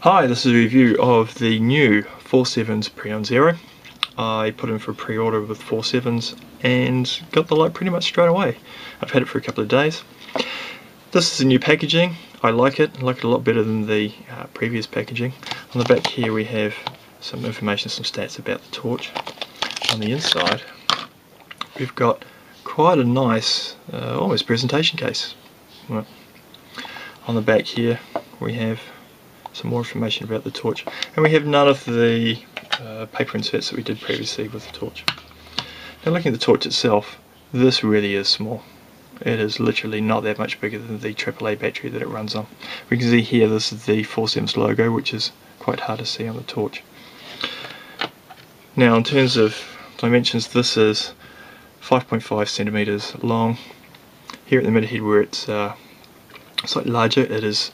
Hi, this is a review of the new 4 Sevens Preon Zero. I put in for a pre-order with 4 Sevens and got the light pretty much straight away. I've had it for a couple of days. This is the new packaging. I like it a lot better than the previous packaging. On the back here we have some information, some stats about the torch. On the inside we've got quite a nice, almost presentation case. Right. On the back here we have some more information about the torch, and we have none of the paper inserts that we did previously with the torch. Now looking at the torch itself, this really is small. It is literally not that much bigger than the AAA battery that it runs on. We can see here this is the 4 Sevens logo, which is quite hard to see on the torch. Now in terms of dimensions, this is 5.5 centimeters long. Here at the middle head where it's slightly larger, it is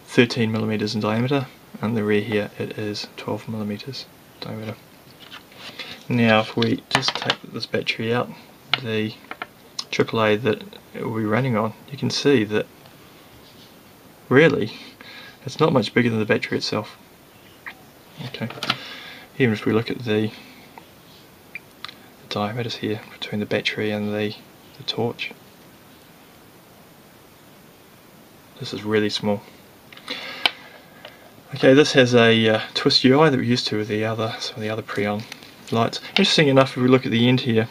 13 millimeters in diameter, and the rear here it is 12 millimeters diameter. Now if we just take this battery out, the AAA that it will be running on, you can see that really it's not much bigger than the battery itself. Okay, even if we look at the diameters here between the battery and the torch, this is really small. Okay, this has a twist UI that we're used to with some of the other Preon lights. Interesting enough, if we look at the end here,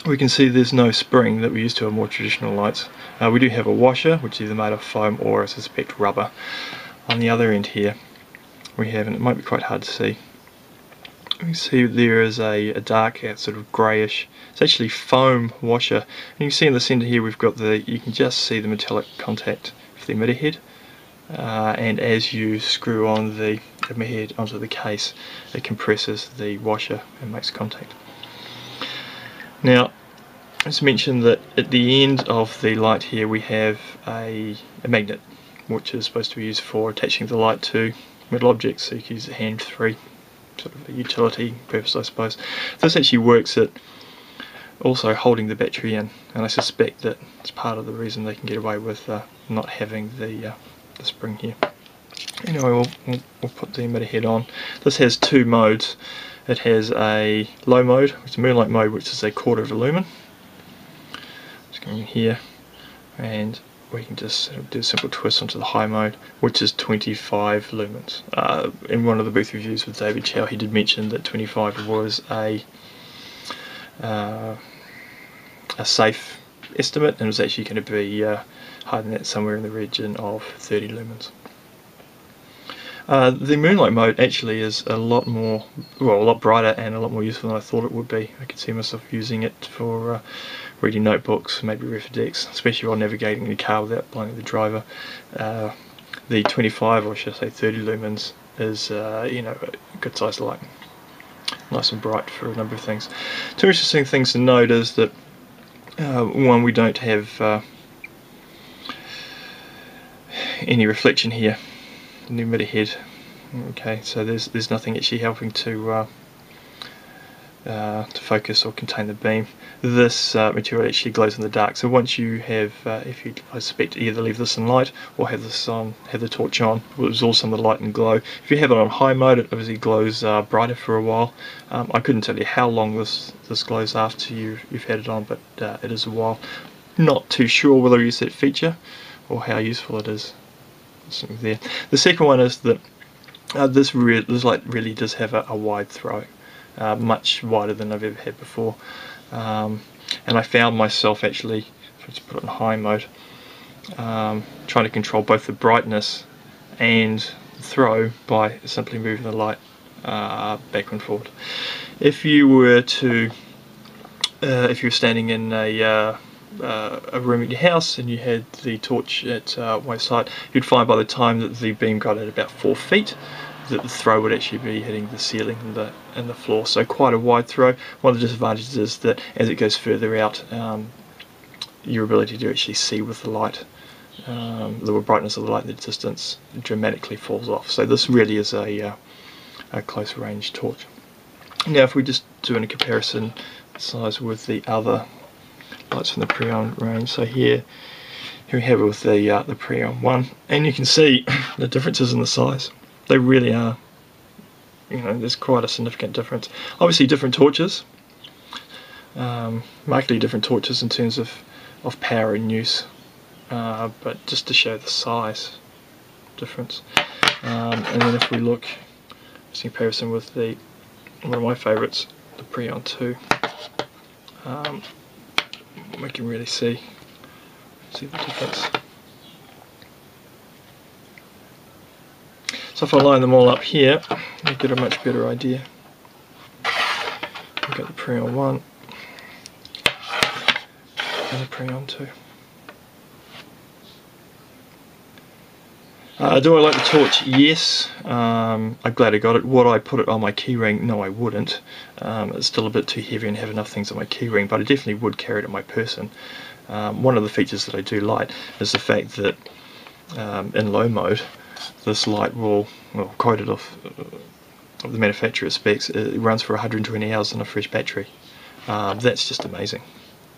we can see there's no spring that we're used to on more traditional lights. We do have a washer, which is either made of foam or, I suspect, rubber. On the other end here, we have, and it might be quite hard to see, you can see there is a dark, sort of greyish, it's actually foam washer. And you can see in the centre here we've got you can just see the metallic contact for the emitter head. And as you screw on the emitter head onto the case, it compresses the washer and makes contact. Now, let's mention that at the end of the light here we have a magnet, which is supposed to be used for attaching the light to metal objects, so you can use it hand-free, sort of a utility purpose, I suppose. This actually works at also holding the battery in, and I suspect that it's part of the reason they can get away with not having the spring here. Anyway, we'll put the emitter head on. This has two modes. It has a low mode, which is moonlight mode, which is a quarter of a lumen. Just going in here, and we can just sort of do a simple twist onto the high mode, which is 25 lumens. In one of the booth reviews with David Chow, he did mention that 25 was a safe estimate, and it was actually going to be higher than that, somewhere in the region of 30 lumens. The moonlight mode actually is a lot brighter and a lot more useful than I thought it would be. I could see myself using it for reading notebooks, maybe refer decks, especially while navigating the car without blinding the driver. The 25, or should I say 30 lumens, is you know, a good sized light, nice and bright for a number of things. Two interesting things to note is that one, we don't have any reflection here in the emitter head. Okay, so there's nothing actually helping to focus or contain the beam. This material actually glows in the dark. So once you have, if you, I suspect, either leave this in light or have this on, have the torch on, it will absorb some of the light and glow. If you have it on high mode, it obviously glows brighter for a while. I couldn't tell you how long this glows after you've had it on, but it is a while. Not too sure whether I use that feature or how useful it is. There. The second one is that this light really does have a wide throw, much wider than I've ever had before, and I found myself actually, if I just put it in high mode, trying to control both the brightness and the throw by simply moving the light back and forward. If you were to, if you were standing in a room at your house and you had the torch at one side, you'd find by the time that the beam got at about 4 feet that the throw would actually be hitting the ceiling and the floor, so quite a wide throw. One of the disadvantages is that as it goes further out, your ability to actually see with the light, the brightness of the light in the distance dramatically falls off. So this really is a close range torch. Now if we just do a comparison size with the other lights from the Preon range, so here we have it with the Preon 1, and you can see the differences in the size. They really are. You know, there's quite a significant difference. Obviously different torches, markedly different torches in terms of power and use, but just to show the size difference. And then if we look, just in comparison with one of my favourites, the Preon 2, we can really see the difference. So if I line them all up here, you get a much better idea. We've got the Preon 1 and the Preon 2. Do I like the torch? Yes. I'm glad I got it. Would I put it on my keyring? No, I wouldn't. It's still a bit too heavy and have enough things on my keyring, but I definitely would carry it in my person. One of the features that I do like is the fact that in low mode, this light will, well, quoted off of the manufacturer's specs, it runs for 120 hours on a fresh battery. That's just amazing.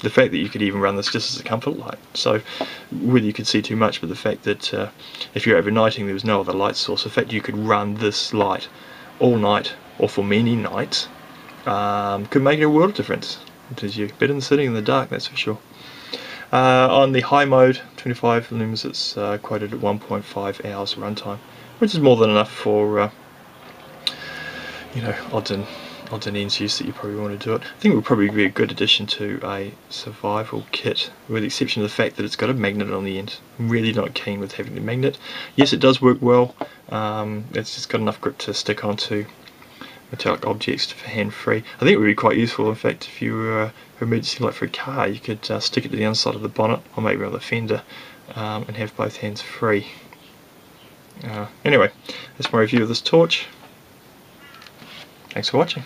The fact that you could even run this just as a comfort light, so whether you could see too much, but the fact that if you're overnighting there was no other light source, the fact you could run this light all night or for many nights could make a world of difference. Because you're better than sitting in the dark, that's for sure. On the high mode, 25 lumens, it's quoted at 1.5 hours runtime, which is more than enough for you know, odds and ends use that you probably want to do it. I think it would probably be a good addition to a survival kit, with the exception of the fact that it's got a magnet on the end. I'm really not keen with having the magnet. Yes, it does work well. It's just got enough grip to stick onto metallic objects for hand-free. I think it would be quite useful, in fact, if you were emergency light for a car, you could stick it to the underside of the bonnet or maybe on the fender and have both hands free. Anyway, that's my review of this torch. Thanks for watching.